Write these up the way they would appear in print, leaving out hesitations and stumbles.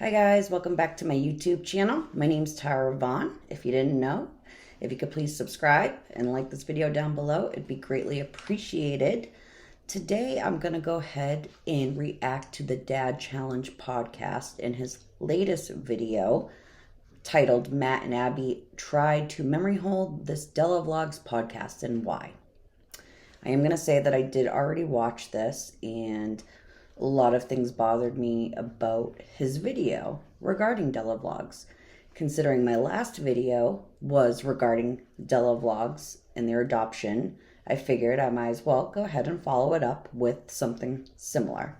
Hi guys, welcome back to my YouTube channel. My name's Tara Vaughn. If you didn't know, if you could please subscribe and like this video down below, it'd be greatly appreciated. Today I'm going to go ahead and react to the Dad Challenge podcast in his latest video titled Matt and Abby Tried to Memory Hold This Della Vlogs Podcast and Why. I am going to say that I did already watch this, and a lot of things bothered me about his video regarding Della Vlogs. Considering my last video was regarding Della Vlogs and their adoption, I figured I might as well go ahead and follow it up with something similar.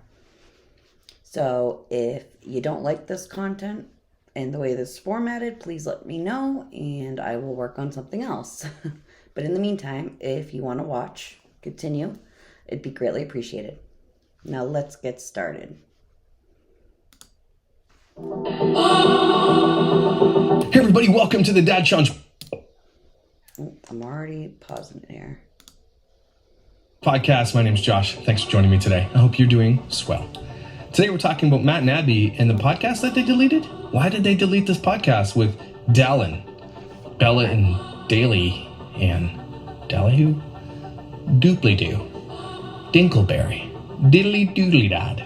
So if you don't like this content and the way this is formatted, please let me know and I will work on something else. But in the meantime, if you want to watch, continue, it'd be greatly appreciated. Now let's get started. Hey everybody, welcome to the Dad Challenge. I'm already pausing it here. Podcast. My name's Josh. Thanks for joining me today. I hope you're doing swell. Today we're talking about Matt and Abby and the podcast that they deleted. Why did they delete this podcast with Della and Daly and Dallahoo? Dooply-doo. Dinkleberry. Diddly-doodly-dad.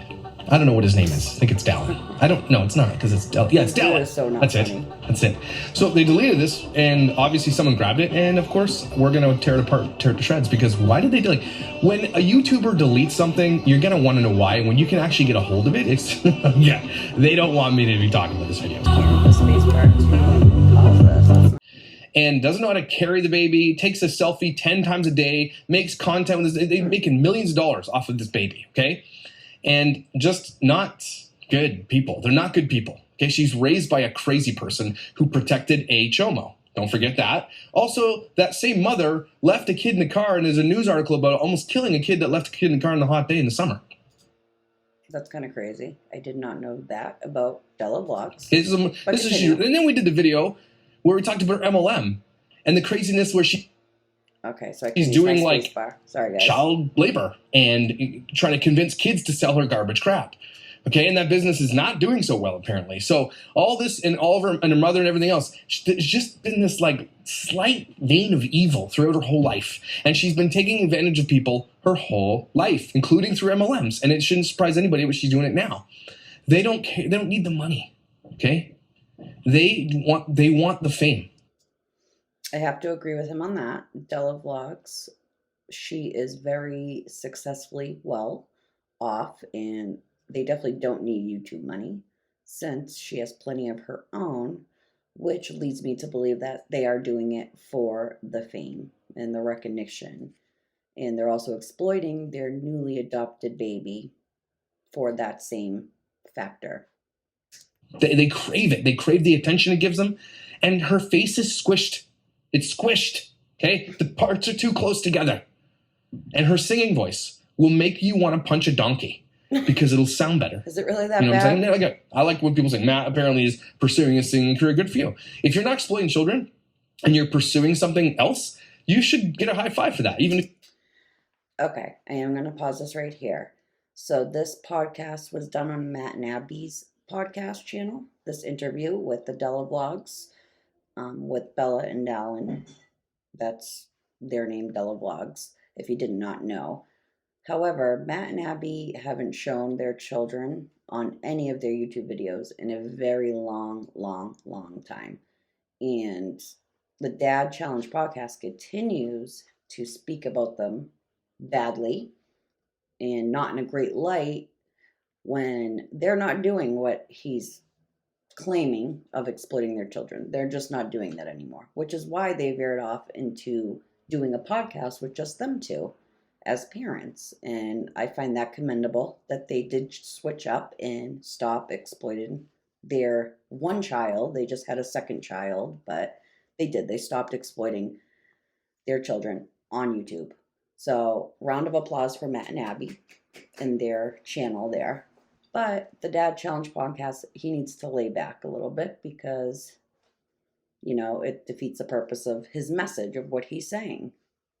I don't know what his name is. I think it's Dallin. I don't know. It's not because it's Della. Yeah, it's Della. That's it. That's it. So they deleted this, and obviously someone grabbed it, and of course we're gonna tear it apart, tear it to shreds. Because why did they delete? When a YouTuber deletes something, you're gonna want to know why. When you can actually get a hold of it, it's yeah. They don't want me to be talking about this video. And doesn't know how to carry the baby, takes a selfie 10 times a day, makes content with this. They're making millions of dollars off of this baby, okay? And just not good people. They're not good people, okay? She's raised by a crazy person who protected a chomo. Don't forget that. Also, that same mother left a kid in the car, and there's a news article about almost killing a kid that left a kid in the car on a hot day in the summer. That's kind of crazy. I did not know that about Della Vlogs. And then we did the video where we talked about her MLM and the craziness where she's doing like child labor and trying to convince kids to sell her garbage crap. Okay, and that business is not doing so well apparently. So all this and all of her and her mother and everything else, there's just been this like slight vein of evil throughout her whole life, and she's been taking advantage of people her whole life, including through MLMs. And it shouldn't surprise anybody what she's doing it now. They don't care. They don't need the money. Okay. They want the fame. I have to agree with him on that. Della Vlogs, she is very successfully well off, and they definitely don't need YouTube money since she has plenty of her own, which leads me to believe that they are doing it for the fame and the recognition. And they're also exploiting their newly adopted baby for that same factor. They crave it. They crave the attention it gives them. And her face is squished. It's squished. Okay? The parts are too close together. And her singing voice will make you want to punch a donkey because it'll sound better. Is it really that bad? What I'm saying? I like when people say, Matt apparently is pursuing a singing career. Good for you. If you're not exploiting children and you're pursuing something else, you should get a high five for that. Even if Okay, I am going to pause this right here. So this podcast was done on Matt and Abby's podcast channel, this interview with the Della Vlogs, with Bella and Dallin. That's their name, Della Vlogs, if you did not know. However, Matt and Abby haven't shown their children on any of their YouTube videos in a very long time. And the Dad Challenge podcast continues to speak about them badly and not in a great light when they're not doing what he's claiming of exploiting their children. They're just not doing that anymore, which is why they veered off into doing a podcast with just them two as parents. And I find that commendable that they did switch up and stop exploiting their one child. They just had a second child, but they stopped exploiting their children on YouTube. So round of applause for Matt and Abby and their channel there. But the Dad Challenge podcast, he needs to lay back a little bit because, you know, it defeats the purpose of his message of what he's saying.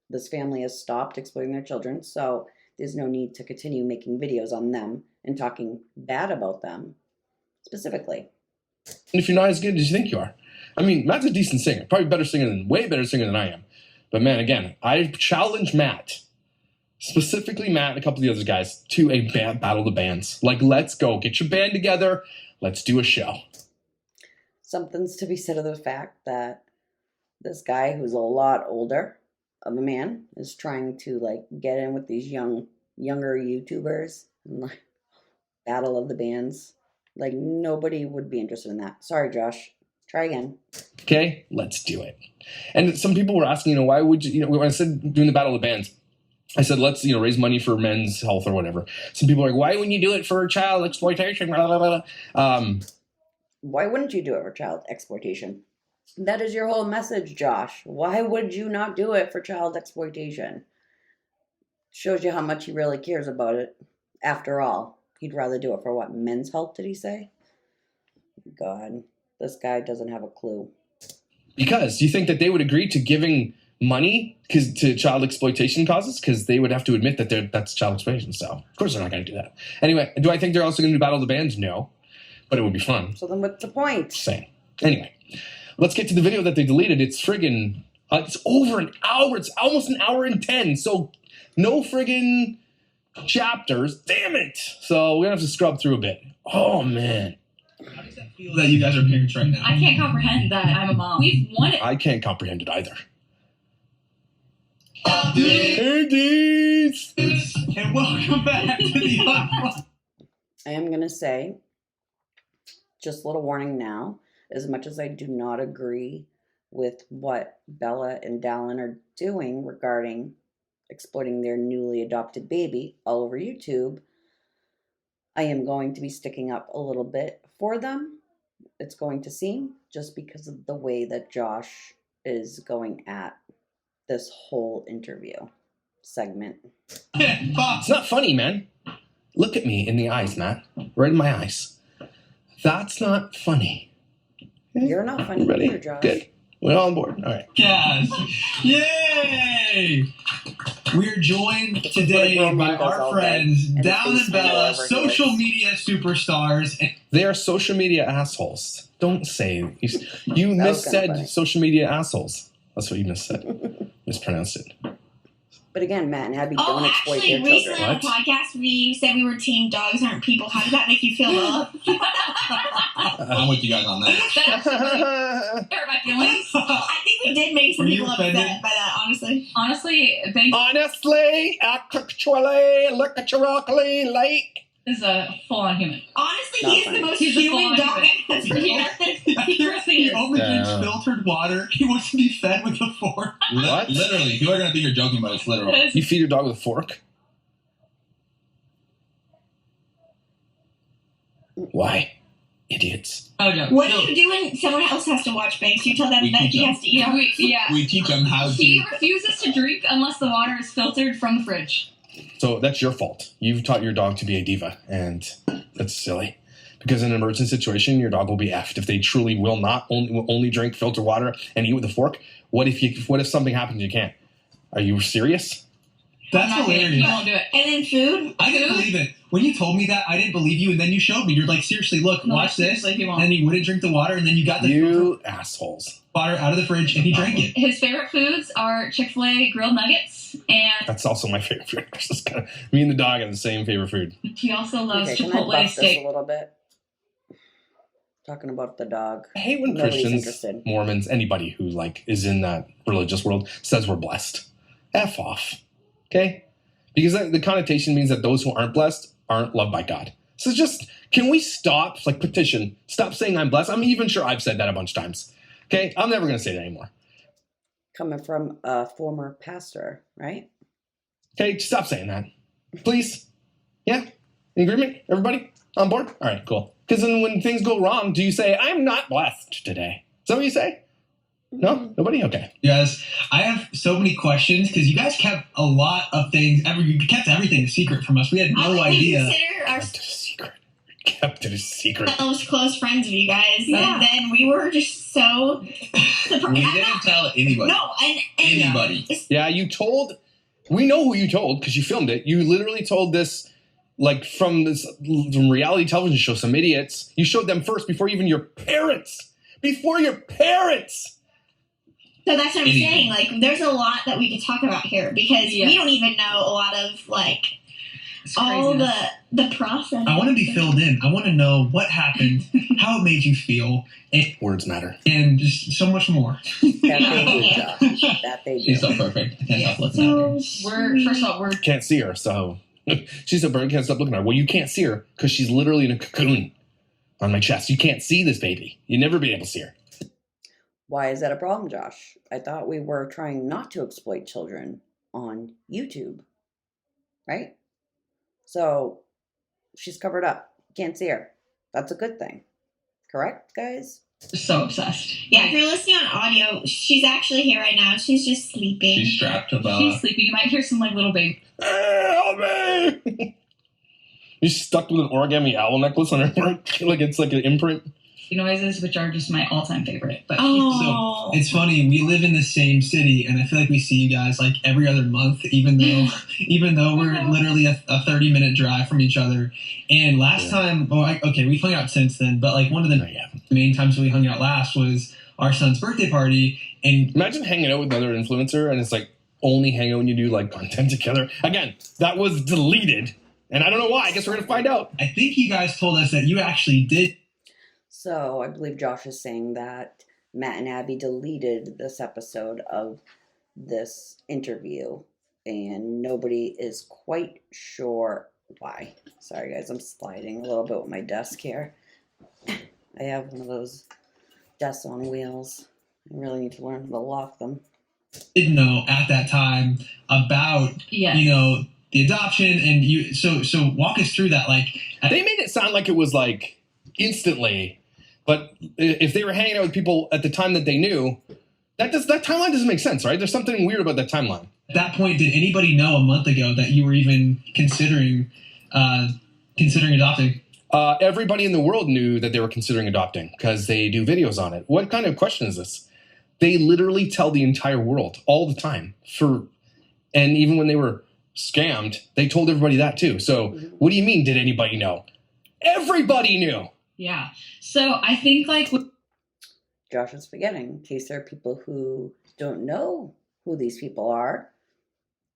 This family has stopped exploiting their children, so there's no need to continue making videos on them and talking bad about them. specifically. And if you're not as good as you think you are. I mean, Matt's a decent singer. Probably way better singer than I am. But man, again, I challenge Matt, specifically Matt and a couple of the other guys, to a battle of the bands. Like, let's go. Get your band together. Let's do a show. Something's to be said of the fact that this guy who's a lot older of a man is trying to like get in with these younger YouTubers and like battle of the bands. Like nobody would be interested in that. Sorry, Josh. Try again. Okay, let's do it. And some people were asking, why would you, when I said doing the battle of the bands, I said, let's, raise money for men's health or whatever. Some people are like, why wouldn't you do it for child exploitation? Blah, blah, blah, blah. Why wouldn't you do it for child exploitation? That is your whole message, Josh. Why would you not do it for child exploitation? Shows you how much he really cares about it. After all, he'd rather do it for what? Men's health, did he say? God, this guy doesn't have a clue. Because you think that they would agree to giving money to child exploitation causes? Because they would have to admit that that's child exploitation. So, of course, they're not going to do that. Anyway, do I think they're also going to do Battle of the Bands? No. But it would be fun. So then what's the point? Same. Anyway, let's get to the video that they deleted. It's friggin', it's over an hour. It's almost an hour and 10. So no friggin' chapters. Damn it. So we're going to have to scrub through a bit. Oh, man. How does that feel that you guys are parents right now? I can't comprehend that I'm a mom. We've won it. I can't comprehend it either. Hey, Deeds! and welcome back to the I am going to say, just a little warning now, as much as I do not agree with what Bella and Della are doing regarding exploiting their newly adopted baby all over YouTube, I am going to be sticking up a little bit for them. It's going to seem, just because of the way that Josh is going at this whole interview segment. It's not funny, man. Look at me in the eyes, Matt. Right in my eyes. That's not funny. You're not funny Ready? either, Josh. Good. We're all on board. All right. Yes. Yay! We're joined today by our friends Della and Bella, social media superstars. They are social media assholes. Don't say it. You That was kinda missaid funny. social media assholes. That's what you missaid. Mispronounced it. But again, Matt and Abby don't exploit actually, their recently children. on a podcast, we said we were team dogs aren't people. How did that make you feel, Bella? I'm with you guys on that. That hurt my feelings. I think we did make some Were you people upset offended? by that, honestly. Honestly, thank Honestly, actually, look at your broccoli lake. is a full-on human. Honestly, Not he is funny. the most He's a human full-on dog I've ever He seen. only drinks Yeah. filtered water. He wants to be fed with a fork. What? Literally. People are going to think you're joking, but it's literal. You feed your dog with a fork? Why? Idiots. Oh, no. What do you do when someone else has to watch Banks? You tell them We that teach he them. has to eat. Yeah. We teach them how He to... refuses to drink unless the water is filtered from the fridge. So that's your fault. You've taught your dog to be a diva, and that's silly. Because in an emergency situation, your dog will be effed if they truly will not only drink filtered water and eat with a fork. What if something happens? You can't. Are you serious? That's I'm not kidding. hilarious. He won't do it. And then food. I didn't believe it. When you told me that, I didn't believe you, and then you showed me. You're like, seriously, look, No, watch this. seriously, he won't. And then he wouldn't drink the water, and then you got the You assholes. water out of the fridge, and he drank it. His favorite foods are Chick-fil-A grilled nuggets, and That's also my favorite food. It's just kinda, me and the dog have the same favorite food. he also loves Okay, can I Chipotle bust this steak. a little bit? Talking about the dog. I hate when Nobody's Christians, interested. Mormons, anybody who is in that religious world says we're blessed. F off. Okay? Because the connotation means that those who aren't blessed aren't loved by God. So just, can we stop, petition, stop saying I'm blessed? I'm even sure I've said that a bunch of times. Okay? I'm never going to say that anymore. Coming from a former pastor, right? Okay? Stop saying that. Please? Yeah? In agreement? Everybody? On board? All right, cool. Because then when things go wrong, do you say, I'm not blessed today? Is that what you say? No? Nobody? Okay. Yes, I have so many questions because you guys kept a lot of things. You kept everything a secret from us. We had no idea. We consider Kept it a secret. Kept it a secret. ourselves close friends with you guys, Yeah. and then we were just so surprised. We didn't tell anybody. No, and Anybody. Yeah, we know who you told because you filmed it. You literally told this like from from reality television show, some idiots. You showed them first before even your parents. Before your parents. So that's what I'm saying. Like, there's a lot that we could talk about here because we don't even know a lot of like all the process. I want to be filled in. I want to know what happened, how it made you feel, and Words matter. and just so much more. That they do, Josh. That they do. She's so perfect. I can't stop looking at her. We're first of all, we're Can't see her, so she's a bird. Can't stop looking at her. Well, you can't see her because she's literally in a cocoon on my chest. You can't see this baby. You'll never be able to see her. Why is that a problem, Josh? I thought we were trying not to exploit children on YouTube, right? So she's covered up. Can't see her. That's a good thing. Correct, guys? so obsessed. Yeah, if you're listening on audio, she's actually here right now. She's just sleeping. She's strapped to Bella. She's sleeping. You might hear some like little baby. Help me! You're stuck with an origami owl necklace on her neck, like it's like an imprint. noises, which are just my all-time favorite. But Oh. So it's funny. We live in the same city, and I feel like we see you guys like every other month, even though we're literally a 30-minute drive from each other. And last time, we've hung out since then, but like one of the main times we hung out last was our son's birthday party. And Imagine hanging out with another influencer, and it's like only hang out when you do like content together. Again, that was deleted, and I don't know why. I guess we're gonna find out. I think you guys told us that you actually did. So I believe Josh is saying that Matt and Abby deleted this episode of this interview, and nobody is quite sure why. Sorry, guys, I'm sliding a little bit with my desk here. I have one of those desks on wheels. I really need to learn how to lock them. Did know at that time about the adoption, and you. So walk us through that. Like They made it sound like it was like instantly, but if they were hanging out with people at the time that they knew, that timeline doesn't make sense, right? There's something weird about that timeline. at that point, did anybody know a month ago that you were even considering adopting? Everybody in the world knew that they were considering adopting because they do videos on it. What kind of question is this? They literally tell the entire world all the time. And even when they were scammed, they told everybody that too. So what do you mean, did anybody know? Everybody knew. Yeah. So I think like Josh is forgetting, in case there are people who don't know who these people are.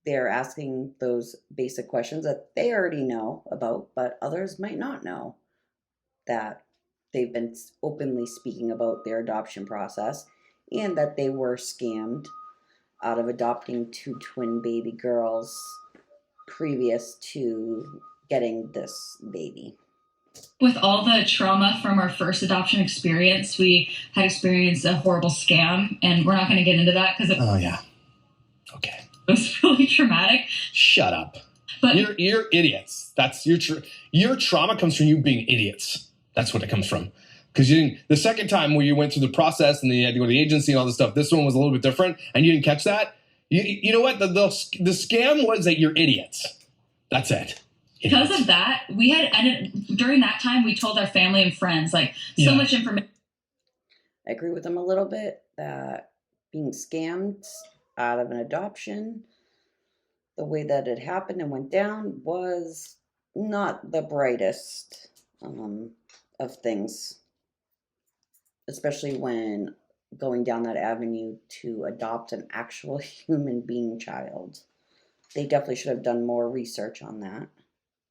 They're asking those basic questions that they already know about, but others might not know that they've been openly speaking about their adoption process and that they were scammed out of adopting 2 twin baby girls previous to getting this baby. with all the trauma from our first adoption experience, we had experienced a horrible scam, and we're not going to get into that because it Oh, yeah. Okay. was really traumatic. Shut up. But You're idiots. That's your trauma comes from you being idiots. That's what it comes from. Because the second time where you went through the process and then you had to go to the agency and all this stuff, this one was a little bit different, and you didn't catch that. You know what? The scam was that you're idiots. That's it. Idiots. because of that, we had ended during that time. We told our family and friends so much information. I agree with them a little bit that being scammed out of an adoption, the way that it happened and went down, was not the brightest of things, especially when going down that avenue to adopt an actual human being child. They definitely should have done more research on that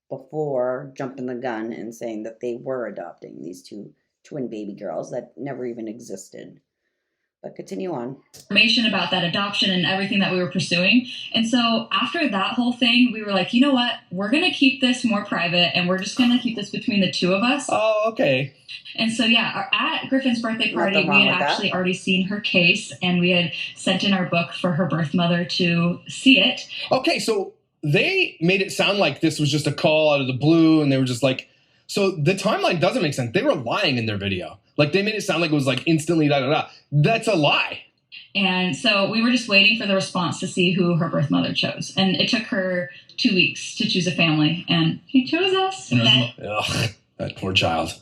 before jumping the gun and saying that they were adopting these 2 twin baby girls that never even existed. But continue on. Information about that adoption and everything that we were pursuing. And so after that whole thing, we were like, you know what? We're going to keep this more private, and we're just going to keep this between the two of us. Oh, okay. And so, at Griffin's birthday party, Nothing wrong we had with that. actually already seen her case, and we had sent in our book for her birth mother to see it. Okay, so they made it sound like this was just a call out of the blue, and they were just like, so the timeline doesn't make sense. They were lying in their video. Like, they made it sound like it was like instantly da-da-da. That's a lie. And so we were just waiting for the response to see who her birth mother chose. And it took her 2 weeks to choose a family, and she chose us. Ugh, that poor child.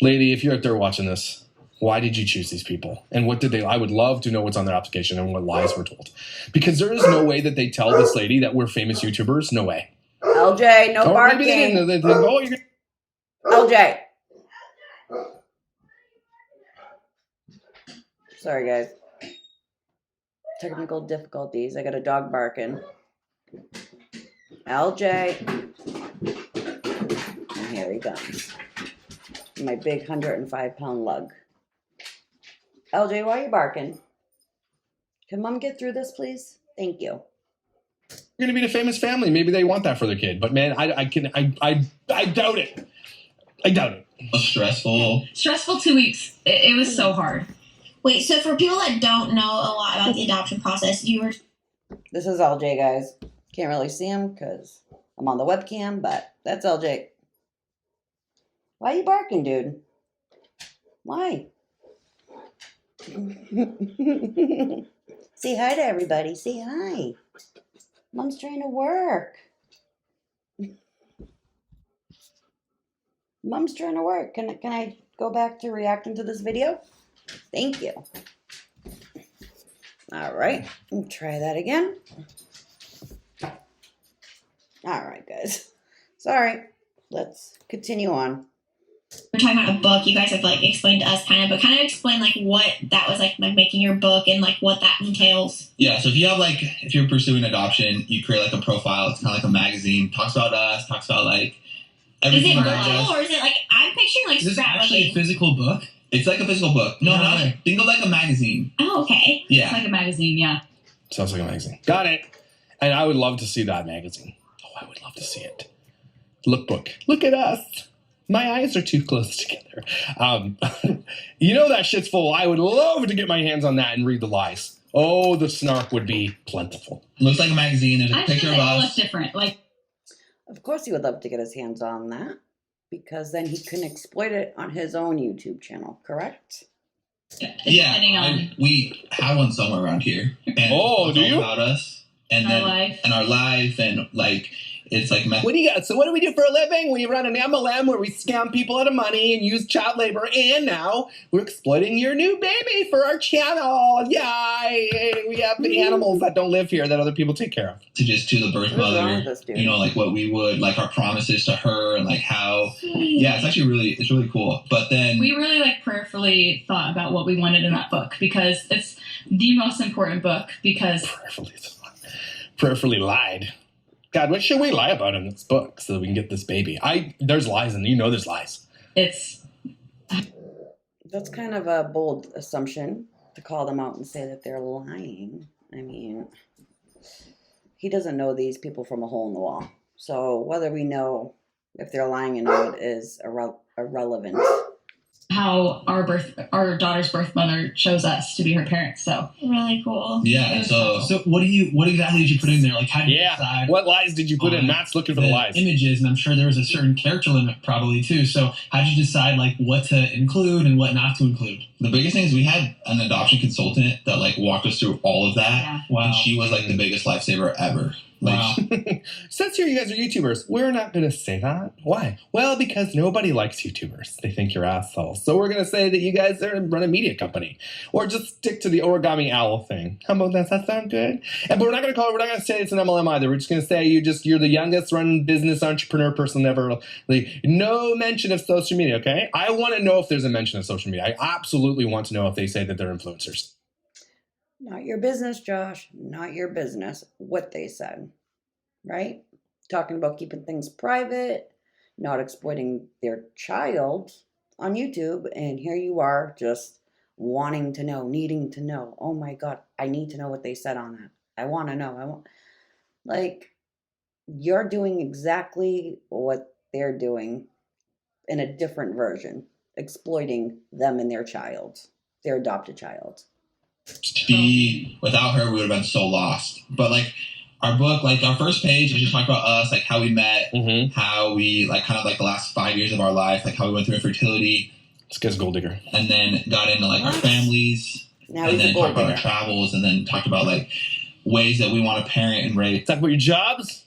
Lady, if you're out there watching this, why did you choose these people? And what did they... I would love to know what's on their application and what lies were told. Because there is no way that they tell this lady that we're famous YouTubers. No way. LJ, no Or maybe they barking. didn't. They think, oh, you're LJ. Sorry, guys. Technical difficulties. I got a dog barking. LJ. And here he comes. My big 105-pound lug. LJ, why are you barking? Can Mom get through this, please? Thank you. going to be the famous family. Maybe they want that for their kid. But man, I doubt it. I doubt it. A stressful 2 weeks. It was so hard. Wait, so for people that don't know a lot about the adoption process, you were... This is LJ, guys. Can't really see him because I'm on the webcam, but that's LJ. Why are you barking, dude? Why? Say hi to everybody. Say hi. Mom's trying to work. Mom's trying to work. Can I go back to reacting to this video? Thank you. All right. Try that again. All right, guys. Sorry. Let's continue on. We're talking about a book. You guys have like explained to us kind of, but kind of explain like what that was like making your book and like what that entails. Yeah, so if you're pursuing adoption, you create like a profile. It's kind of like a magazine. Talks about us. Talks about like Is everything it about virtual us. or is it like I'm picturing like Is this scrapbooking? actually a physical book? It's like a physical book. No, No not way. think of like a magazine. Oh, okay. Yeah. It's like a magazine, yeah. Sounds like a magazine. Got it. And I would love to see that magazine. Oh, I would love to see it. Lookbook. Look at us. My eyes are too close together. You know that shit's full. I would love to get my hands on that and read the lies. Oh, the snark would be plentiful. Looks like a magazine. There's a I picture feel of they all look us. different. Like, Of course he would love to get his hands on that because then he can exploit it on his own YouTube channel, correct? depending on We have one somewhere around here. And Oh, it's do all you? about us and our then life. and our life and like it's like What do you got? So what do we do for a living? We run an MLM where we scam people out of money and use child labor. And now we're exploiting your new baby for our channel. Yay! We have the animals that don't live here that other people take care of. to the birth What's wrong mother. with this dude? You know, like what we would like our promises to her and like how. Yeah, it's actually it's really cool. But then We really like prayerfully thought about what we wanted in that book because it's the most important book because Prayerfully lied. God, what should we lie about in this book so that we can get this baby? There's lies, and you know there's lies. it's That's kind of a bold assumption to call them out and say that they're lying. I mean, he doesn't know these people from a hole in the wall. So whether we know if they're lying or not is irrelevant. how our daughter's birth mother chose us to be her parents. So Really cool. yeah, It was so what exactly did you put in there? Like how did you decide? What lies did you put in? on Matt's looking for the lies. Images, and I'm sure there was a certain character limit probably too. So how did you decide like what to include and what not to include? The biggest thing is we had an adoption consultant that like walked us through all of that. yeah. Wow. And she was like the biggest lifesaver ever. Like, Wow. Says here you guys are YouTubers. We're not going to say that. Why? Well, because nobody likes YouTubers. They think you're assholes. So we're going to say that you guys run a media company. Or just stick to the origami owl thing. How about that? Does that sound good? But we're not going to say it's an MLM either. We're just going to say you're the youngest run business entrepreneur person ever. Like, no mention of social media, okay? I want to know if there's a mention of social media. I absolutely want to know if they say that they're influencers. Not your business, Josh. Not your business. What they said. Right? Talking about keeping things private, not exploiting their child on YouTube. And here you are just wanting to know, needing to know. Oh my God, I need to know what they said on that. I want to know. You're doing exactly what they're doing in a different version, exploiting them and their child, their adopted child. without her, we would have been so lost. But like our book, like our first page, is just talk about us, like how we met, how we like kind of like the last 5 years of our life, like how we went through infertility. This guy's a gold digger. And then got into like our families, Now and he's a then gold talked about our digger. travels, and then talked about like ways that we want to parent and raise Talk about your jobs.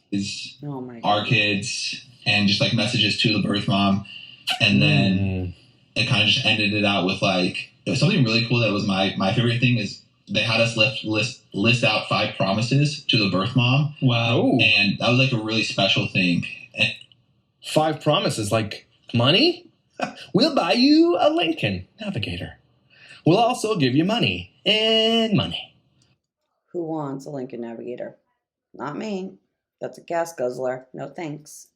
Oh my God. our kids, and just like messages to the birth mom. And then it kind of just ended it out with like it was something really cool that was my favorite thing is they had us list out 5 promises to the birth mom. Wow. Oh, And that was like a really special thing. And 5 promises, like money? We'll buy you a Lincoln Navigator. We'll also give you money and money. Who wants a Lincoln Navigator? Not me. That's a gas guzzler. No thanks.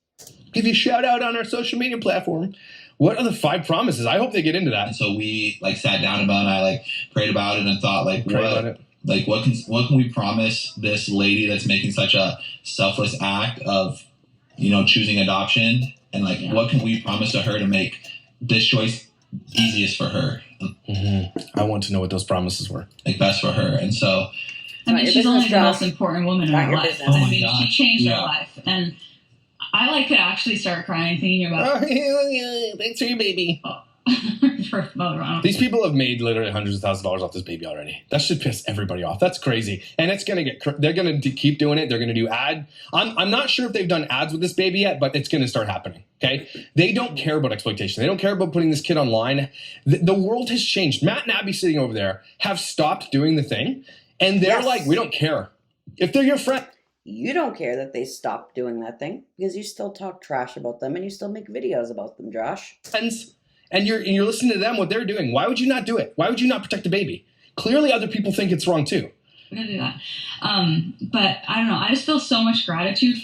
Give you a shout out on our social media platform. What are the 5 promises? I hope they get into that. so we like sat down about it. I like prayed about it and thought like, Pray about it. Like what can we promise this lady that's making such a selfless act of, choosing adoption, and like what can we promise to her to make this choice easiest for her, I want to know what those promises were. like best for her. And so I mean, Not your she's only business, the most Josh. important woman in Not her your life. business. Oh I my mean, gosh. she changed Yeah. her life, and I could actually start crying thinking about Thanks for your baby. her mother. I don't These people have made literally hundreds of thousands of dollars off this baby already. That should piss everybody off. That's crazy. And it's going to they're going to keep doing it. They're going to do I'm not sure if they've done ads with this baby yet, but it's going to start happening. Okay. They don't care about exploitation. They don't care about putting this kid online. The world has changed. Matt and Abby sitting over there have stopped doing the thing. And they're Yes. like, we don't care. If they're your friend. You don't care that they stopped doing that thing because you still talk trash about them and you still make videos about them, Josh. Friends, and you're listening to them, what they're doing. Why would you not do it? Why would you not protect the baby? Clearly other people think it's wrong too. We're gonna do that. But I don't know. I just feel so much gratitude.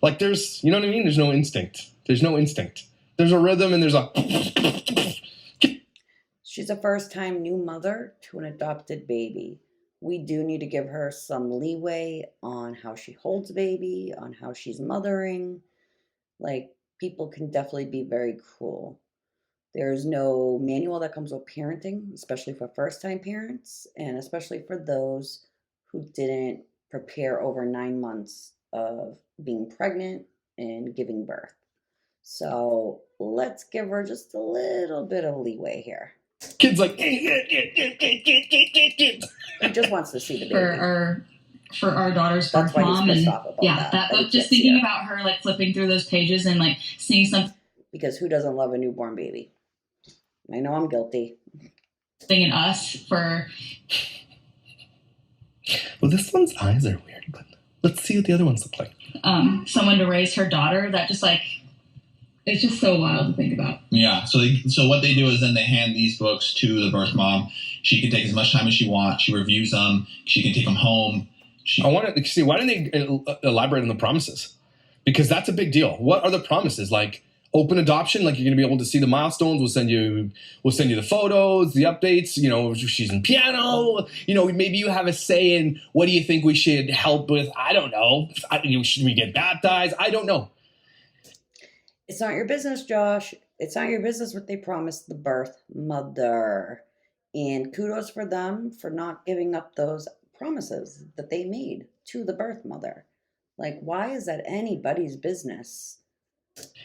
Like there's, you know what I mean? There's no instinct. There's no instinct. There's a rhythm and there's a... She's a first-time new mother to an adopted baby. We do need to give her some leeway on how she holds baby, on how she's mothering. Like, people can definitely be very cruel. There's no manual that comes with parenting, especially for first-time parents, and especially for those who didn't prepare over 9 months of being pregnant and giving birth. So let's give her just a little bit of leeway here. Kids like... He just wants to see the baby. For our daughter's That's birth why he's mom, pissed and off about yeah, that he just can't thinking see her. about her like flipping through those pages and like seeing something Because who doesn't love a newborn baby? I know I'm guilty. in us for Well, this one's eyes are weird, but let's see what the other ones look like. someone to raise her daughter. That just like it's just so wild to think about. yeah, so what they do is then they hand these books to the birth mom. She can take as much time as she wants. She reviews them. She can take them home. I want to see, why didn't they elaborate on the promises? Because that's a big deal. What are the promises? Like open adoption, like you're going to be able to see the milestones. We'll send you the photos, the updates. She's in piano. Maybe you have a say in what do you think we should help with? I don't know. Should we get baptized? I don't know. It's not your business, Josh. It's not your business what they promised the birth mother. And kudos for them for not giving up those promises that they made to the birth mother. Like, why is that anybody's business?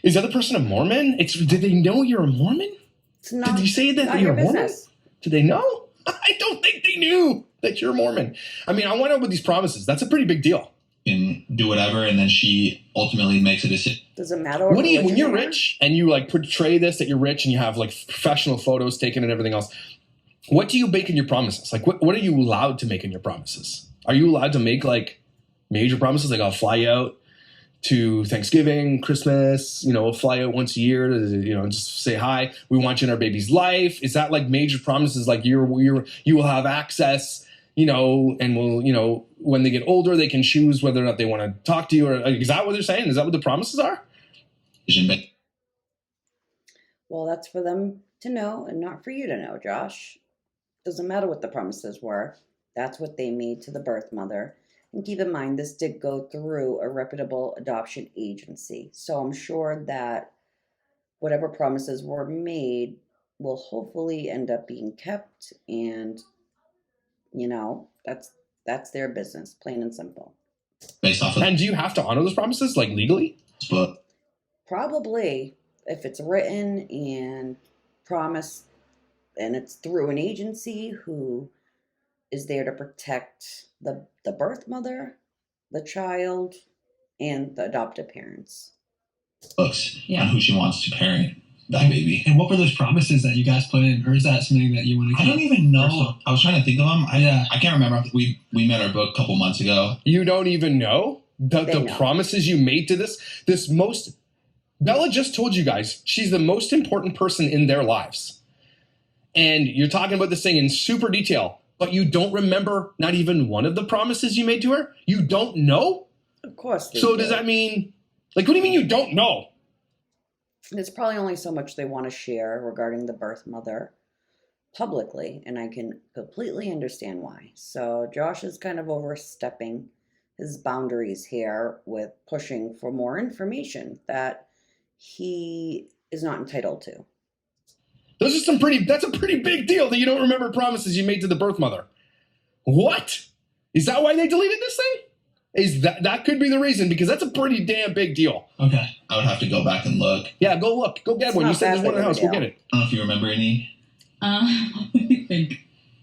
Is the other person a Mormon? Did they know you're a Mormon? It's not. Did you say that not you're your a Mormon? business. Did they know? I don't think they knew that you're a Mormon. I mean, I want to know about these promises. That's a pretty big deal. And do whatever, and then she ultimately makes a decision. Does it matter? What When religion you're they are? rich and you like portray this that you're rich and you have like professional photos taken and everything else, what do you make in your promises? Like what are you allowed to make in your promises? Are you allowed to make like major promises like I'll fly you out to Thanksgiving, Christmas, fly out once a year to, just say hi. We want you in our baby's life. Is that like major promises? Like you will have access, and we'll, when they get older, they can choose whether or not they want to talk to you, or is that what they're saying? Is that what the promises are? Well, that's for them to know and not for you to know, Josh. Doesn't matter what the promises were. That's what they made to the birth mother. And keep in mind, this did go through a reputable adoption agency. So I'm sure that whatever promises were made will hopefully end up being kept. And, that's their business, plain and simple. Based off of And do you have to honor those promises, like legally? this book. Probably, if it's written and promised, and it's through an agency who is there to protect the birth mother, the child, and the adoptive parents. Books Yeah. on who she wants to parent that baby. And what were those promises that you guys put in, or is that something that you want to keep? I don't even know. Personal? I was trying to think of them. I can't remember. We met our book a couple months ago. You don't even know the know. promises you made to this most. Bella just told you guys she's the most important person in their lives. And you're talking about this thing in super detail, but you don't remember not even one of the promises you made to her? You don't know? Of course. So does that mean, like, what do you mean you don't know? There's probably only so much they want to share regarding the birth mother publicly, and I can completely understand why. So Josh is kind of overstepping his boundaries here with pushing for more information that he is not entitled to. That's a pretty big deal that you don't remember promises you made to the birth mother. What? Is that why they deleted this thing? That could be the reason, because that's a pretty damn big deal. Okay. I would have to go back and look. Yeah, go look. Go get It's one. You not said there's that one in the big house. of a Go get deal. it. I don't know if you remember any. Let me think.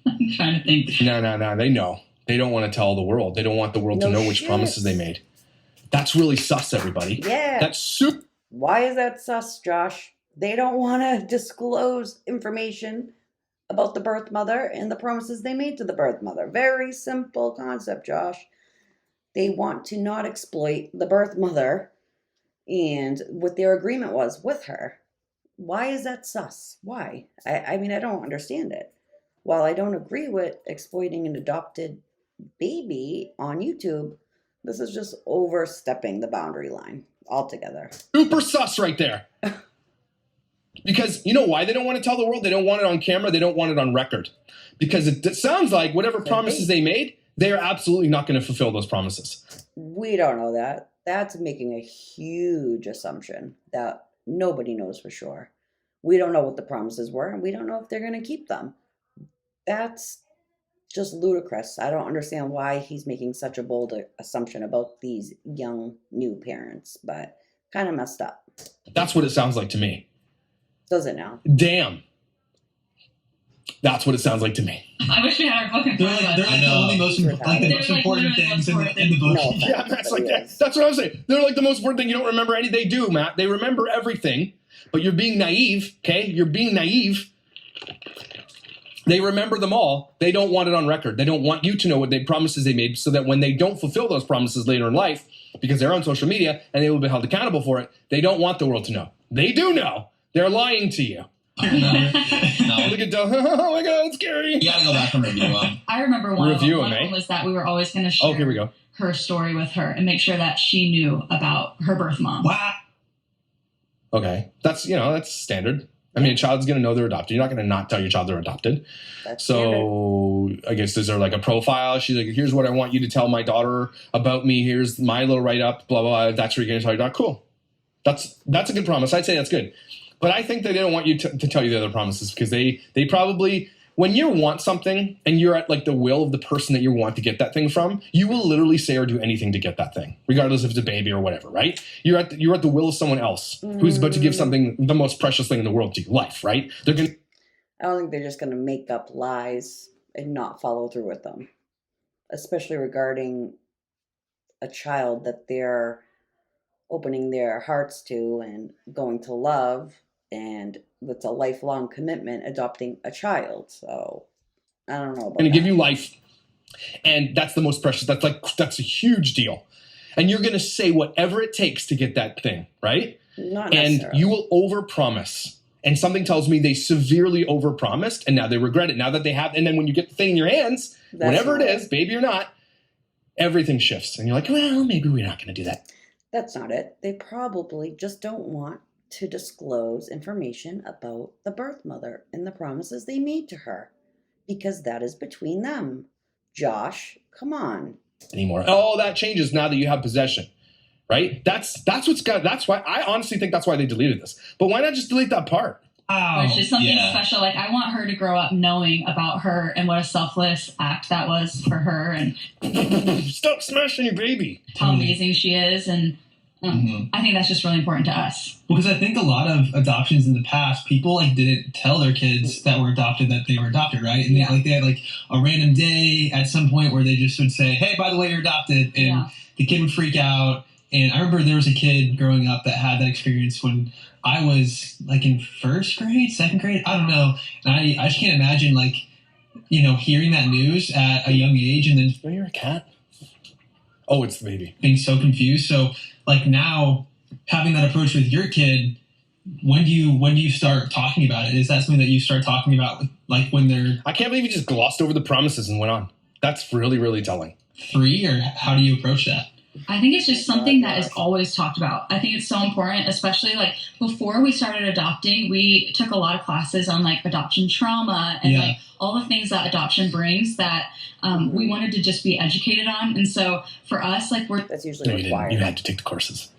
I'm trying to think. No. They know. They don't want to tell the world. They don't want the world to No know which shit. promises they made. That's really sus, everybody. Yeah. That's super. Why is that sus, Josh? They don't want to disclose information about the birth mother and the promises they made to the birth mother. Very simple concept, Josh. They want to not exploit the birth mother and what their agreement was with her. Why is that sus? Why? I mean, I don't understand it. While I don't agree with exploiting an adopted baby on YouTube, this is just overstepping the boundary line altogether. Super sus right there. Because you know why they don't want to tell the world? They don't want it on camera. They don't want it on record. Because it sounds like whatever promises they made, they are absolutely not going to fulfill those promises. We don't know that. That's making a huge assumption that nobody knows for sure. We don't know what the promises were, and we don't know if they're going to keep them. That's just ludicrous. I don't understand why he's making such a bold assumption about these young new parents, but kind of messed up. That's what it sounds like to me. Does it now? Damn. That's what it sounds like to me. I wish we had our book in They're front like, of they're us. like the only most, They're like the like most important literally things the most in the book. No. Yeah, Matt's like that. Yes. That's what I'm saying. They're like the most important thing. You don't remember any. They do, Matt. They remember everything, but you're being naive. Okay, you're being naive. They remember them all. They don't want it on record. They don't want you to know what they promises they made, so that when they don't fulfill those promises later in life, because they're on social media and they will be held accountable for it, they don't want the world to know. They do know. They're lying to you. No. Look at Della. Oh my God, it's scary. You gotta go back and review them. I remember one of them. Review One them, of eh? them was that we were always going to share Oh, here we go. her story with her and make sure that she knew about her birth mom. Wow. Okay, that's standard. I mean, a child's going to know they're adopted. You're not going to not tell your child they're adopted. That's standard. So I guess, is there like a profile? She's like, here's what I want you to tell my daughter about me. Here's my little write-up, blah, blah, blah. That's what you're going to tell your daughter. Cool. That's a good promise. I'd say that's good. But I think that they don't want you to tell you the other promises, because they probably, when you want something and you're at like the will of the person that you want to get that thing from, you will literally say or do anything to get that thing, regardless if it's a baby or whatever, right? You're at the will of someone else who's about to give something, the most precious thing in the world to you, life, right? They're going to. I don't think they're just going to make up lies and not follow through with them, especially regarding a child that they're opening their hearts to and going to love, and it's a lifelong commitment adopting a child. So I don't know about going to give that. you life, and that's the most precious. That's a huge deal, and you're going to say whatever it takes to get that thing, right? Not And necessarily. you will overpromise. And something tells me they severely overpromised, and now they regret it. Now that they have, and then when you get the thing in your hands, That's whatever it not is, baby or not, everything shifts, and you're like, well, maybe we're not going to do that. That's not it. They probably just don't want to disclose information about the birth mother and the promises they made to her, because that is between them. Josh, come on. Anymore. Oh, that changes now that you have possession, right? That's why I honestly think that's why they deleted this. But why not just delete that part? Wow. It's just something yeah. special. Like, I want her to grow up knowing about her and what a selfless act that was for her, and Stop smashing your baby. how amazing she is. And I think that's just really important to us. Because I think a lot of adoptions in the past, people like didn't tell their kids that were adopted that they were adopted, right? And Yeah. they had like a random day at some point where they just would say, "Hey, by the way, you're adopted," and Yeah. the kid would freak out, And I remember there was a kid growing up that had that experience when I was like in first grade, second grade, I don't know. And I just can't imagine like, hearing that news at a young age and then Are you a cat? Oh, it's the baby. being so confused. So like now having that approach with your kid, when do you start talking about it? Is that something that you start talking about like when they're I can't believe you just glossed over the promises and went on. That's really, really telling. 3, or how do you approach that? I think it's just something that is always talked about. I think it's so important, especially like before we started adopting, we took a lot of classes on like adoption trauma and like all the things that adoption brings that we wanted to just be educated on. And so for us, like that's usually required. You had to take the courses.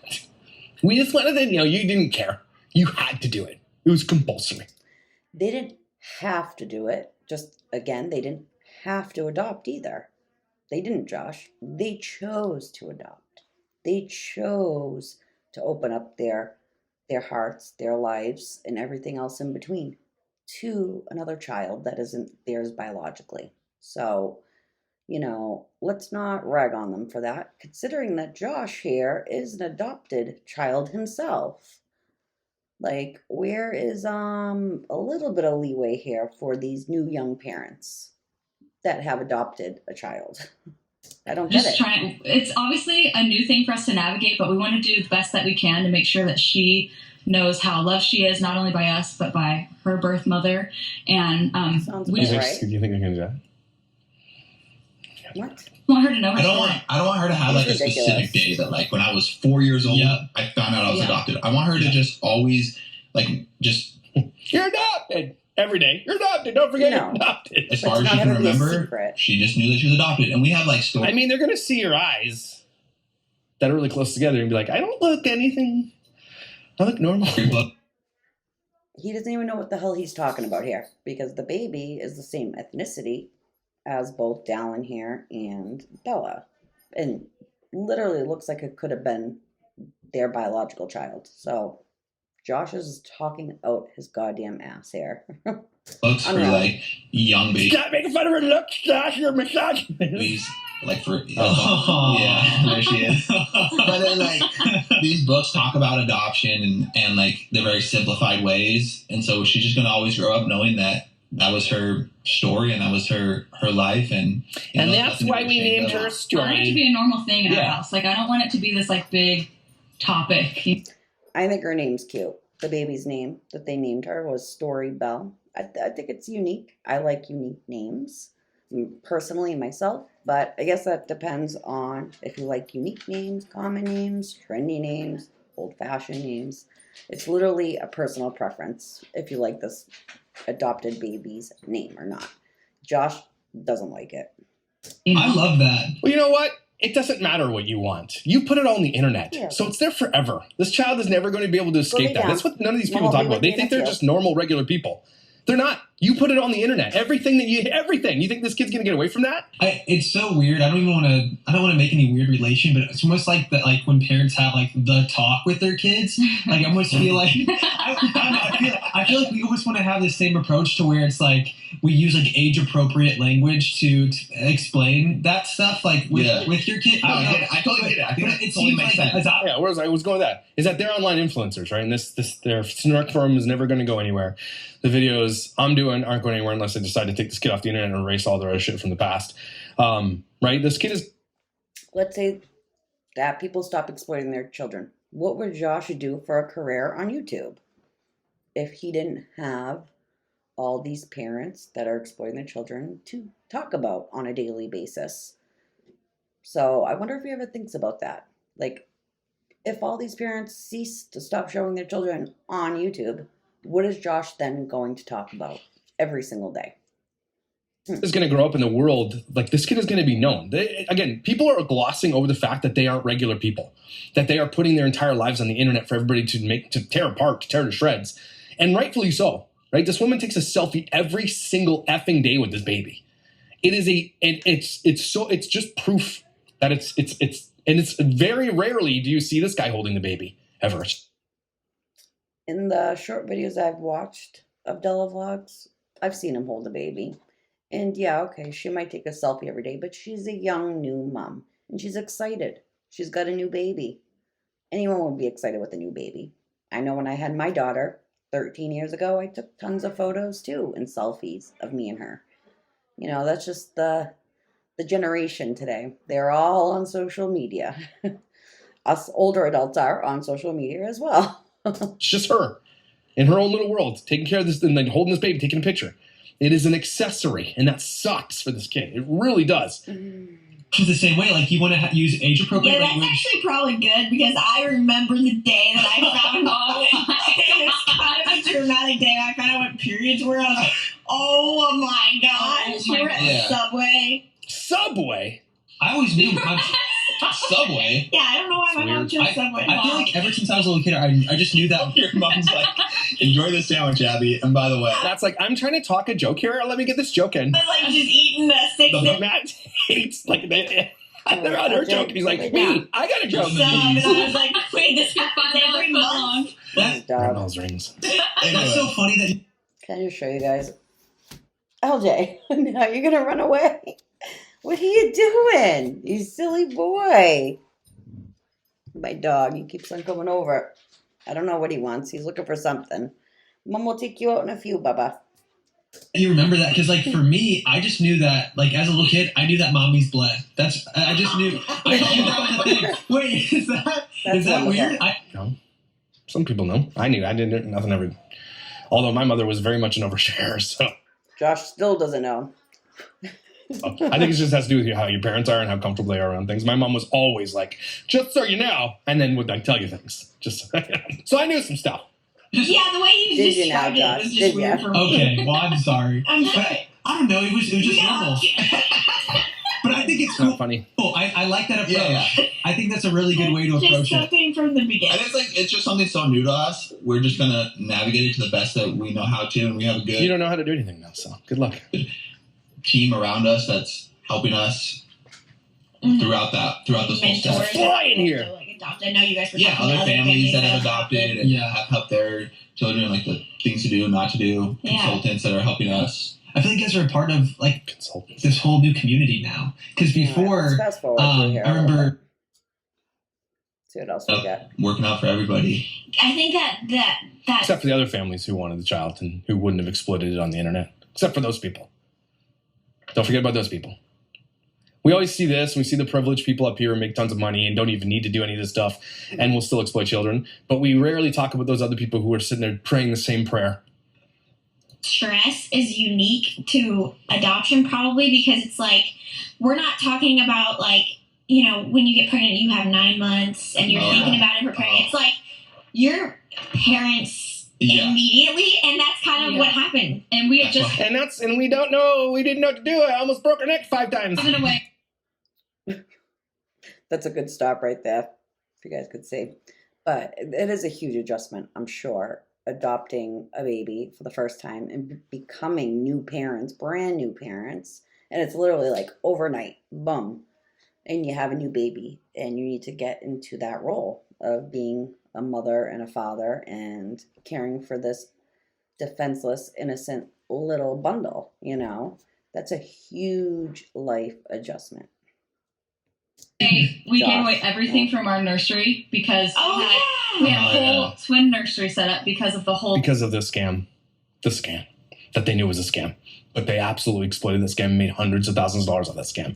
We just wanted to, you didn't care. You had to do it. It was compulsory. They didn't have to do it. Just, again, they didn't have to adopt either. They didn't, Josh. They chose to adopt. They chose to open up their hearts, their lives, and everything else in between to another child that isn't theirs biologically. So, let's not rag on them for that, considering that Josh here is an adopted child himself. Like, where is a little bit of leeway here for these new young parents that have adopted a child? I don't get it. It's obviously a new thing for us to navigate, but we want to do the best that we can to make sure that she knows how loved she is, not only by us, but by her birth mother. And Sounds about right. Do you think I can do that? What? I want her to know her I story. don't want her to have like a specific day that like when I was 4 years old, I found out I was adopted. I want her to just always you're adopted every day. You're adopted. Don't forget you're adopted. As far as she can remember, she just knew that she was adopted. And we have like stories. I mean, they're gonna see your eyes that are really close together and be like, I don't look anything. I look normal. He doesn't even know what the hell he's talking about here, because the baby is the same ethnicity as both Dallin here and Della. And literally looks like it could have been their biological child. So Josh is talking out his goddamn ass here. Books for like young babies. Stop making fun of her looks, Josh. You're misogynist. Please, like for yeah, there she is. But then like these books talk about adoption and like the very simplified ways, and so she's just gonna always grow up knowing that was her story and that was her life, and that's why we named her story. I want it to be a normal thing in our house. Like I don't want it to be this like big topic. I think her name's cute. The baby's name that they named her was Story Bell. I think it's unique. I like unique names, personally, myself. But I guess that depends on if you like unique names, common names, trendy names, old-fashioned names. It's literally a personal preference if you like this adopted baby's name or not. Josh doesn't like it. I love that. Well, you know what? It doesn't matter what you want. You put it all on the internet. So it's there forever. This child is never going to be able to escape that. That's what none of these people talk about. They think they're just normal, regular people. They're not. You put it on the internet. Everything. You think this kid's going to get away from that? It's so weird. I don't want to make any weird relation, but it's almost like that. Like when parents have like the talk with their kids. Like I almost feel like I feel like we almost want to have the same approach to where it's like we use like age appropriate language to explain that stuff. Like with your kid. I totally get it. I think it totally makes sense. Yeah, where I was going with that is that they're online influencers, right? And their snark forum is never going to go anywhere. The videos I'm doing aren't going anywhere unless I decide to take this kid off the internet and erase all the other shit from the past. Right? This kid is... Let's say that people stop exploiting their children. What would Josh do for a career on YouTube if he didn't have all these parents that are exploiting their children to talk about on a daily basis? So I wonder if he ever thinks about that. Like, if all these parents cease to stop showing their children on YouTube, what is Josh then going to talk about every single day? Is going to grow up in the world, like this kid is going to be known. Again, people are glossing over the fact that they aren't regular people, that they are putting their entire lives on the internet for everybody to tear apart, to tear to shreds. And rightfully so, right? This woman takes a selfie every single effing day with this baby. It's just proof that it's very rarely do you see this guy holding the baby ever. In the short videos I've watched of Della vlogs, I've seen him hold a baby. And yeah, okay, she might take a selfie every day, but she's a young new mom and she's excited. She's got a new baby. anyone would be excited with a new baby. I know when I had my daughter 13 years ago, I took tons of photos too and selfies of me and her. That's just the generation today. They're all on social media. Us older adults are on social media as well. It's just her in her own little world, taking care of this and then holding this baby, taking a picture. It is an accessory, and that sucks for this kid. It really does. She's the same way. Like, you want to use age appropriate Yeah, language. that's actually probably good because I remember the day that I found it was kind of a dramatic day. I kind of went periods where I was like, oh my gosh, Oh my we're at God. Subway. Subway? I always knew. Subway. Yeah, I don't know why It's my mom weird. chose Subway. I feel like ever since I was a little kid, I just knew that. Your mom's like, enjoy the sandwich, Abby. And by the way, That's like, I'm trying to talk a joke here. Let me get this joke in. I was like just eating a six The- Matt hates, like, they're on her joke. He's like, me, I got a joke. sub, and I was like, wait, this Fun happens every foot month. long. That, Grandma's rings. that's so funny that Can I just show you guys? LJ, now you're gonna run away. What are you doing? You silly boy. My dog, he keeps on coming over. I don't know what he wants. He's looking for something. Mom will take you out in a few, Bubba. you remember that, because like for me, I just knew that, like, as a little kid, I knew that mommy's bled. I just knew that was the thing. Wait, is that That's weird? wonderful. No. Some people know. I knew. I didn't. Nothing ever. Although my mother was very much an oversharer, so Josh still doesn't know. I think it just has to do with how your parents are and how comfortable they are around things. My mom was always like, "Just so you know," and then would like tell you things. Just so I knew some stuff. Yeah, the way you Did you described now, it was Josh? just Did weird ya? for me. Okay, well, I'm sorry. I'm But sorry. I don't know. It was just Yeah. normal. But I think it's It's not cool. funny. I like that approach. Yeah. I think that's a really good way to Just approach it. something from the and beginning. it's just something so new to us. We're just gonna navigate it to the best that we know how to, and we have a You good don't know how to do anything now, so good luck. team around us that's helping us throughout this whole step. Mentors. Fly in here. Like adopted. I know you guys were Yeah, talking to other families that have adopted and Yeah. have helped their children, like the things to do, not to do, Yeah. consultants that are helping us. I feel like you guys are a part of like Consultants. this whole new community now. Because before, Let's fast forward through here. I remember. See what else we got. Working out for everybody. I think that Except for the other families who wanted the child and who wouldn't have exploited it on the internet. Except for those people. Don't forget about those people. We always see this. We see the privileged people up here who make tons of money and don't even need to do any of this stuff and will still exploit children. But we rarely talk about those other people who are sitting there praying the same prayer. stress is unique to adoption probably because it's like we're not talking about like when you get pregnant you have 9 months and you're Oh, thinking yeah. about it preparing. It's like your parents Yeah. immediately, and that's kind of Yeah. what happened. And we had That's just And we don't know. We didn't know what to do. I almost broke her neck 5 times. given away. That's a good stop right there, if you guys could see. But it is a huge adjustment, I'm sure, adopting a baby for the first time and becoming new parents, brand new parents. And it's literally like overnight, boom, and you have a new baby and you need to get into that role of being a mother and a father and caring for this defenseless, innocent little bundle, That's a huge life adjustment. We gave Josh. away everything from our nursery because we had a Oh, whole yeah. twin nursery set up because of the whole Because of the scam that they knew was a scam. But they absolutely exploited the scam and made hundreds of thousands of dollars off that scam.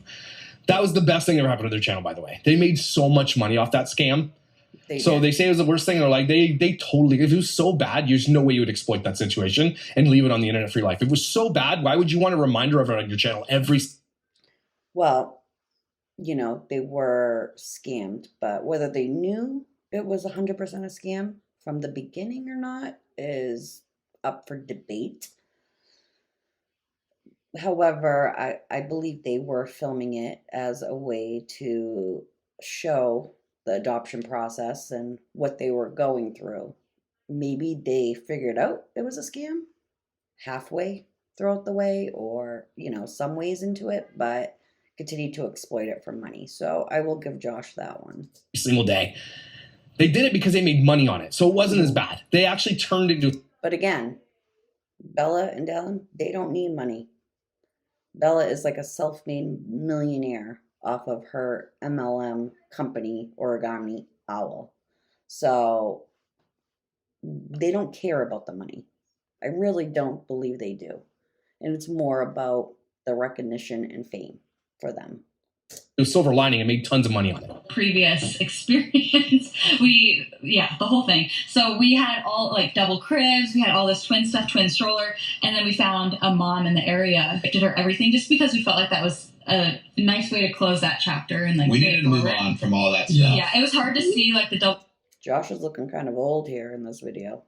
That was the best thing that ever happened to their channel, by the way. They made so much money off that scam. So they say it was the worst thing. They're like, they totally, if it was so bad, there's no way you would exploit that situation and leave it on the internet for your life. If it was so bad, why would you want a reminder of it on your channel every... Well, they were scammed, but whether they knew it was 100% a scam from the beginning or not is up for debate. However, I believe they were filming it as a way to show the adoption process and what they were going through. Maybe they figured out it was a scam halfway throughout the way or, some ways into it, but continue to exploit it for money. So I will give Josh that one. single day. They did it because they made money on it. So it wasn't as bad. They actually turned it into... But again, Bella and Della, they don't need money. Bella is like a self-made millionaire off of her MLM company, Origami Owl. So they don't care about the money. I really don't believe they do. And it's more about the recognition and fame for them. It was silver lining and made tons of money on it. Previous experience, the whole thing. So we had all like double cribs, we had all this twin stuff, twin stroller, and then we found a mom in the area, did her everything just because we felt like that was a nice way to close that chapter and like we needed to move on from all that stuff. Yeah, it was hard to see like the double. Josh is looking kind of old here in this video.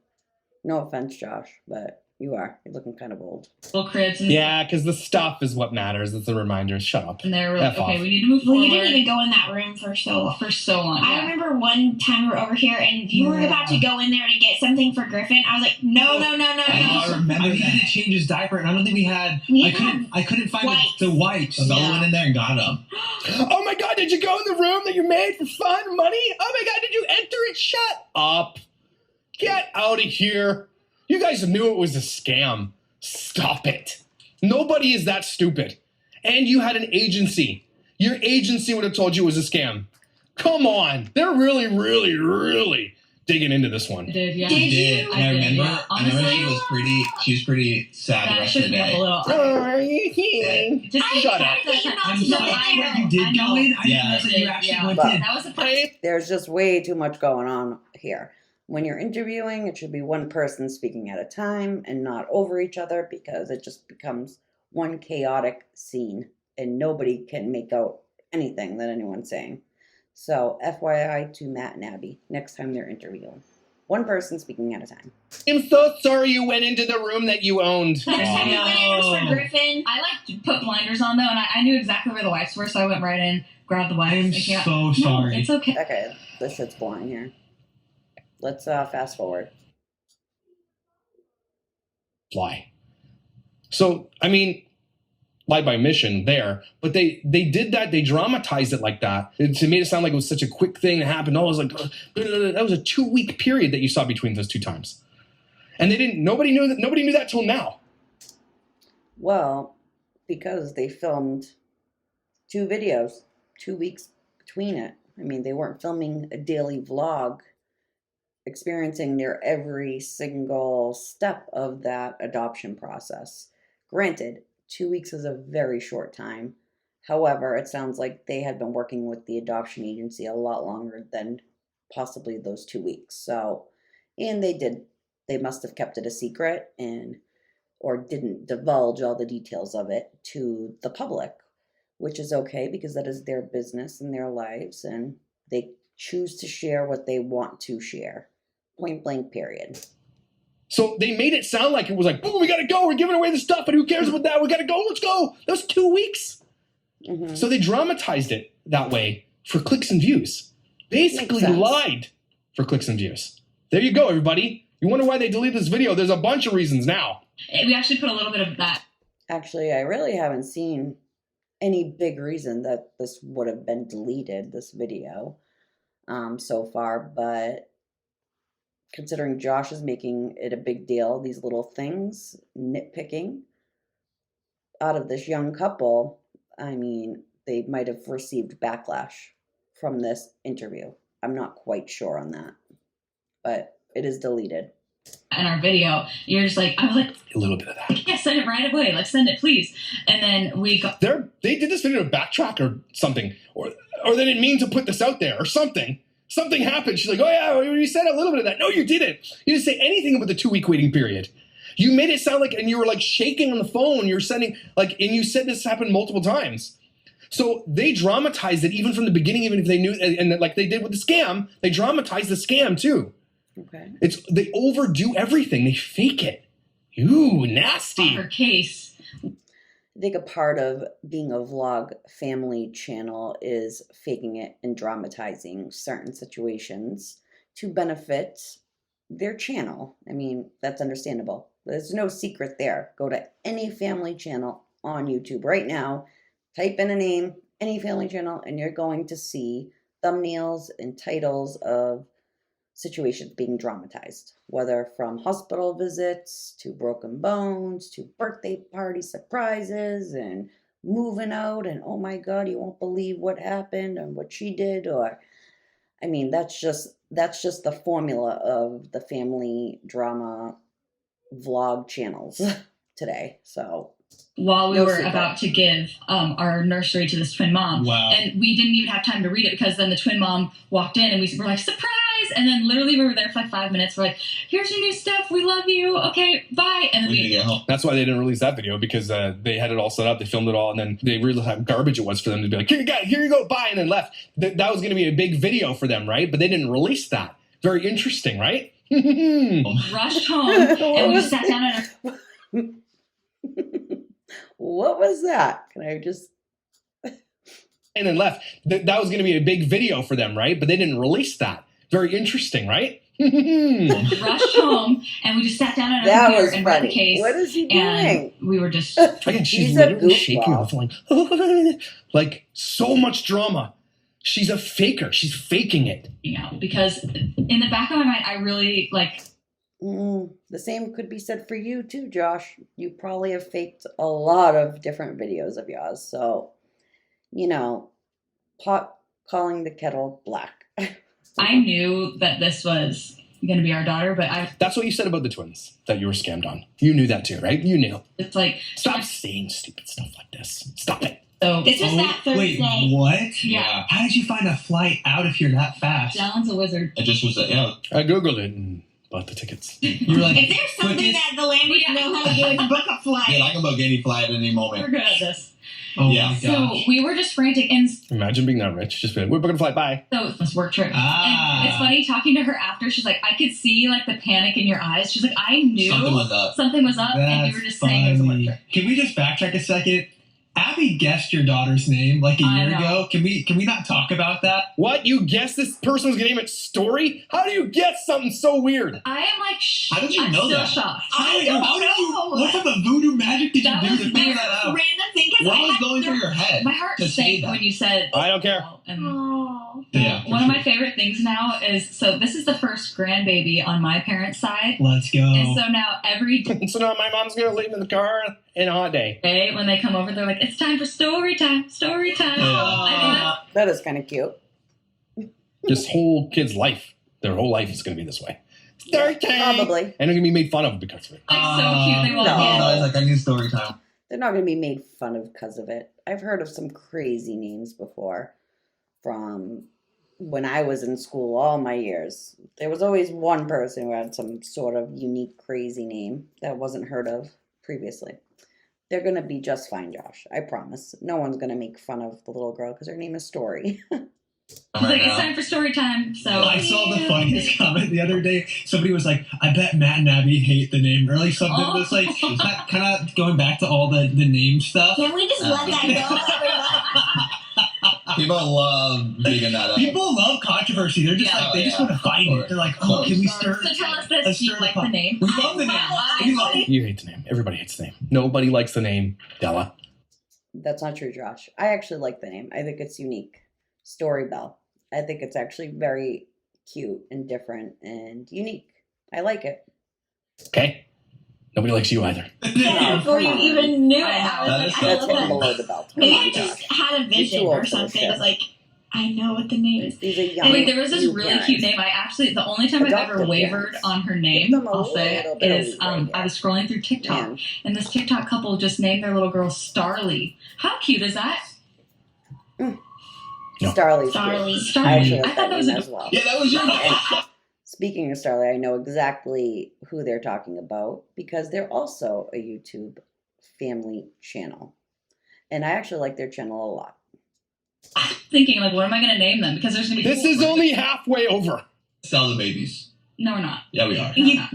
No offense, Josh, but you're looking kind of old. Cribs. And Yeah, because the stuff is what matters. It's the reminders. Shut up. And they were like, F okay, off. we need to move Well, forward. you didn't even go in that room for so long. I Yeah. remember one time we were over here and you were about to go in there to get something for Griffin. I was like, no. I remember needed that. to change his diaper, and I don't think we had. I couldn't find wipes. the wipes. Bella went in there and got them. Oh my God, did you go in the room that you made for fun, money? Oh my God, did you enter it? Shut up. Get out of here. You guys knew it was a scam. Stop it. Nobody is that stupid. And you had an agency. Your agency would have told you it was a scam. Come on. They're really, really, really digging into this one. I did, yeah. Did Did. you? And I remember, yeah. I remember Honestly, she was pretty sad the that rest of shook the me up a day. little. Oh, are you kidding? Just Shut up. not I'm to sorry go that there. you did I go know. in. I didn't Yeah. realize that you actually Yeah. went But- in. That was the first. There's just way too much going on here. When you're interviewing, it should be one person speaking at a time and not over each other, because it just becomes one chaotic scene and nobody can make out anything that anyone's saying. So FYI to Matt and Abby, next time they're interviewing. One person speaking at a time. I'm so sorry you went into the room that you owned. Next time you went in, it was for Griffin. I like put blinders on though, and I knew exactly where the wipes were, so I went right in, grabbed the wipes. I am and came out. so No, sorry. it's okay. Okay, this shit's boring here. Let's fast forward. Lie. So, I mean, lie by mission there, but they did that. They dramatized it like that. It made it sound like it was such a quick thing that happened. Oh, it was like, that was a 2-week period that you saw between those two times. And nobody knew that till now. Well, because they filmed 2 videos, 2 weeks between it. I mean, they weren't filming a daily vlog experiencing their every single step of that adoption process. Granted, 2 weeks is a very short time. However, it sounds like they had been working with the adoption agency a lot longer than possibly those 2 weeks. So, and they must have kept it a secret or didn't divulge all the details of it to the public, which is okay because that is their business and their lives, and they choose to share what they want to share. Point blank, period. So they made it sound like it was like, boom, we gotta go. We're giving away the stuff, and who cares about that? We gotta go. Let's go. That was 2 weeks. Mm-hmm. So they dramatized it that way for clicks and views. Basically Makes sense. lied for clicks and views. There you go, everybody. You wonder why they deleted this video? There's a bunch of reasons now. We actually put a little bit of that. Actually, I really haven't seen any big reason that this would have been deleted, this video, so far, but considering Josh is making it a big deal, these little things, nitpicking out of this young couple, I mean, they might have received backlash from this interview. I'm not quite sure on that, but it is deleted. In our video, you're just like, I was like, A little bit of that. yeah, send it right away. Like, send it, please. And then we got. They did this video to backtrack or something, or they didn't mean to put this out there or something. Something happened. She's like, oh yeah, you said a little bit of that. No, you didn't. You didn't say anything about the 2-week waiting period. You made it sound like, and you were like shaking on the phone. You're sending and you said this happened multiple times. So they dramatized it even from the beginning, even if they knew, and like they did with the scam, they dramatized the scam too. Okay. They overdo everything. They fake it. Ooh, nasty. Her case. I think a part of being a vlog family channel is faking it and dramatizing certain situations to benefit their channel. I mean, that's understandable. There's no secret there. Go to any family channel on YouTube right now, type in a name, any family channel, and you're going to see thumbnails and titles of situations being dramatized, whether from hospital visits to broken bones to birthday party surprises and moving out and oh my god, you won't believe what happened and what she did, or I mean, that's just the formula of the family drama vlog channels today. So while we No were secret. about to give our nursery to this twin mom. Wow. And we didn't even have time to read it because then the twin mom walked in and we were like, surprise! And then literally we were there for like 5 minutes. We're like, here's your new stuff. We love you. Okay, bye. And then We need to get home. That's why they didn't release that video, because they had it all set up, they filmed it all, and then they realized how garbage it was for them to be like, here you go, bye, and then left. That was going to be a big video for them, right? But they didn't release that. Very interesting, right? rushed home and we just sat down at our what was that? Can I just And then left. That was going to be a big video for them, right? But they didn't release that. Very interesting, right? rushed home and we just sat down at our That computer was and read the funny. case. What is he doing? And we were just Again, she's He's a literally shaking goofball. off like so much drama. She's a faker. She's faking it. because in the back of my mind, I really like. The same could be said for you too, Josh. You probably have faked a lot of different videos of yours. So, pot calling the kettle black. I knew that this was going to be our daughter, but That's what you said about the twins that you were scammed on. You knew that too, right? You knew. it's like Stop saying stupid stuff like this. Stop it. so. This was that Wait, Thursday. what? Yeah. How did you find a flight out if you're that fast? Dylan's a wizard. It just was I googled it and bought the tickets. You're like, If there's something quickest- that the language know how to do, it's book a flight. Yeah, I can book any flight at any We're moment. good at this. oh Yeah. my So gosh. we were just frantic, and Imagine being that rich. Just be like, we're booking a flight. Bye. so this work trip. Ah. And it's funny talking to her after. She's like, I could see like the panic in your eyes. She's like, I knew Something was up. something was up, and you That's were just saying it was a work funny. trip. Can we just backtrack a second? Abby guessed your daughter's name like a I year know. ago. Can we not talk about that? What? You guessed this person was going to name it Story? How do you guess something so weird? I am like, How did you I'm know still that? shocked. I don't How did you? know. What type of voodoo magic did That you was do to figure weird. that out? Random thing because What I was had going through your head? My heart To say sank that. when you said. I don't care. And Oh. Yeah, for one of my sure. favorite things now is so this is the first grandbaby on my parents' side, Let's go. and so now every So now my mom's going to leave in the car in a hot day. day when they come over, they're like, "It's time for story time, story time." Yeah. That is kind of cute. This whole kid's life, their whole life is going to be this way. Story time. Probably. And they're going to be made fun of because of it. Like so cute. They walk No. in. I was like, I need story time. They're not going to be made fun of because of it. I've heard of some crazy names before from when I was in school all my years. There was always one person who had some sort of unique, crazy name that wasn't heard of previously. They're going to be just fine, Josh. I promise. No one's going to make fun of the little girl because her name is Story. He's like, it's time for story time. So I saw the funniest comment the other day. Somebody was like, I bet Matt and Abby hate the name. Or like something that's like kind of going back to all the name stuff. Can we just let that go? People love digging that up. People love controversy. They're just Yeah. like, they just Yeah. want to find Of it. course. They're like, Of oh, course. can we stir? So tell us let's this. Do you stir the like the pot. name? We love the name. We love it. You hate the name. Everybody hates the name. Nobody likes the name Della. That's not true, Josh. I actually like the name. I think it's unique. Story Bell. I think it's actually very cute and different and unique. I like it. Okay? Nobody likes you either. Yeah, before you Come on. even knew it, I was That like, is I so That's love hitting that. below the belt. Come Maybe on, I just Josh. had a You're vision too old or for this something. shit. It's like, I know what the name is. These are young. And like there was this new really parents. cute name. I actually the only time I've ever Adopted wavered parents. on her Give name, them a I'll say, little bit of is leeway, I was scrolling through TikTok Man. and this TikTok couple just named their little girl Starly. How cute is that? No. Starly's Starly. cute. Starly. I actually I like thought that that was name a as well. Yeah, that was your And speaking of Starly, I know exactly who they're talking about because they're also a YouTube family channel. And I actually like their channel a lot. Thinking like, what am I going to name them? Because there's going to be This is only halfway over. Sell the babies. no, we're not. Yeah, we are. No, we're not.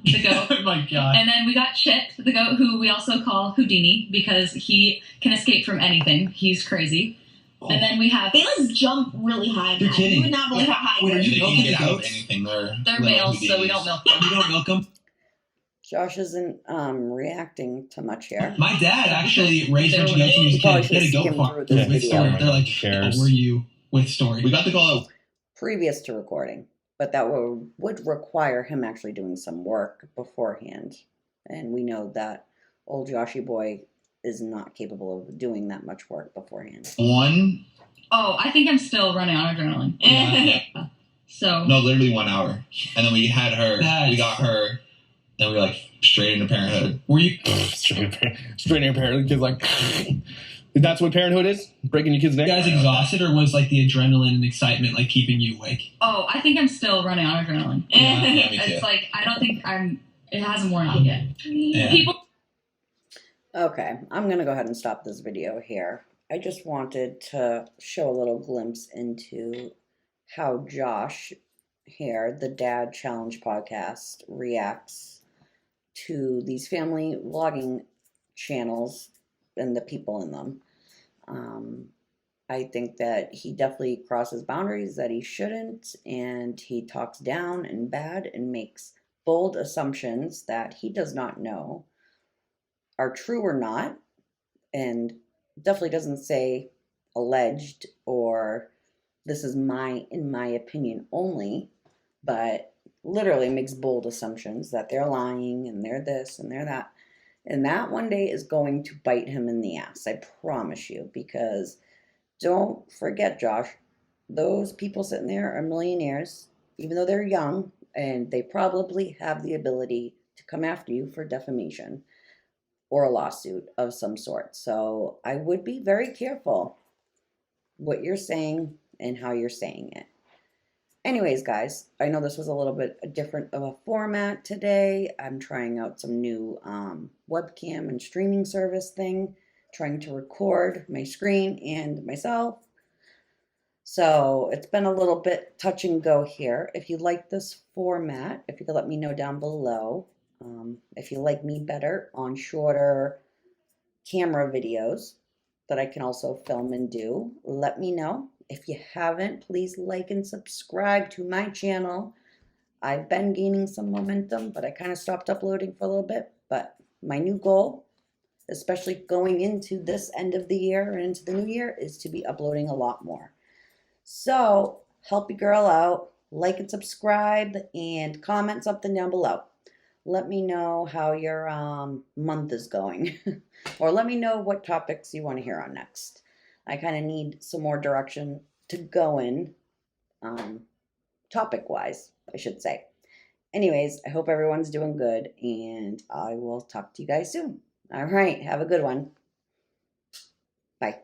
The goat. Oh my god. And then we got Chip, the goat, who we also call Houdini because he can escape from anything. He's crazy. And then we have They like jump really high. You're man. kidding. You would not believe how high Wait, are they you They milking can the get out of goats? anything. They're they're little males, so we don't Houdinis. milk them. You don't milk them? Josh isn't reacting to much here. My dad actually raised a bunch of goats when he was a Probably kid. He had a should goat skim farm through this with video. Story. They're like, Cares. were you with Story? We got the call out. Previous to recording, but that would require him actually doing some work beforehand. And we know that old Joshy boy is not capable of doing that much work beforehand. One, Oh, I think I'm still running on adrenaline. Yeah. So No, literally 1 hour. And then we had her. We got her. Then we were like straight into parenthood. Were you? Straight into parenthood. Kids like, that's what parenthood is? Breaking your kid's neck? You guys exhausted, or was like the adrenaline and excitement like keeping you awake? Oh, I think I'm still running on adrenaline. Yeah, me too. It's like I don't think it hasn't worn off yet. Yeah. People. Okay, I'm going to go ahead and stop this video here. I just wanted to show a little glimpse into how Josh here, the Dad Challenge podcast, reacts to these family vlogging channels and the people in them. I think that he definitely crosses boundaries that he shouldn't, and he talks down and bad and makes bold assumptions that he does not know are true or not, and definitely doesn't say alleged or this is in my opinion only, but literally makes bold assumptions that they're lying and they're this and they're that. And that one day is going to bite him in the ass, I promise you, because don't forget, Josh, those people sitting there are millionaires, even though they're young, and they probably have the ability to come after you for defamation or a lawsuit of some sort. So I would be very careful what you're saying and how you're saying it. Anyways, guys, I know this was a little bit different of a format today. I'm trying out some new webcam and streaming service thing, trying to record my screen and myself. So it's been a little bit touch and go here. If you like this format, if you could let me know down below. If you like me better on shorter camera videos that I can also film and do, let me know. If you haven't, please like and subscribe to my channel. I've been gaining some momentum, but I kind of stopped uploading for a little bit. But my new goal, especially going into this end of the year and into the new year, is to be uploading a lot more. So help your girl out, like and subscribe, and comment something down below. Let me know how your month is going, or let me know what topics you want to hear on next. I kind of need some more direction to go in, topic-wise, I should say. Anyways, I hope everyone's doing good, and I will talk to you guys soon. All right, have a good one. Bye.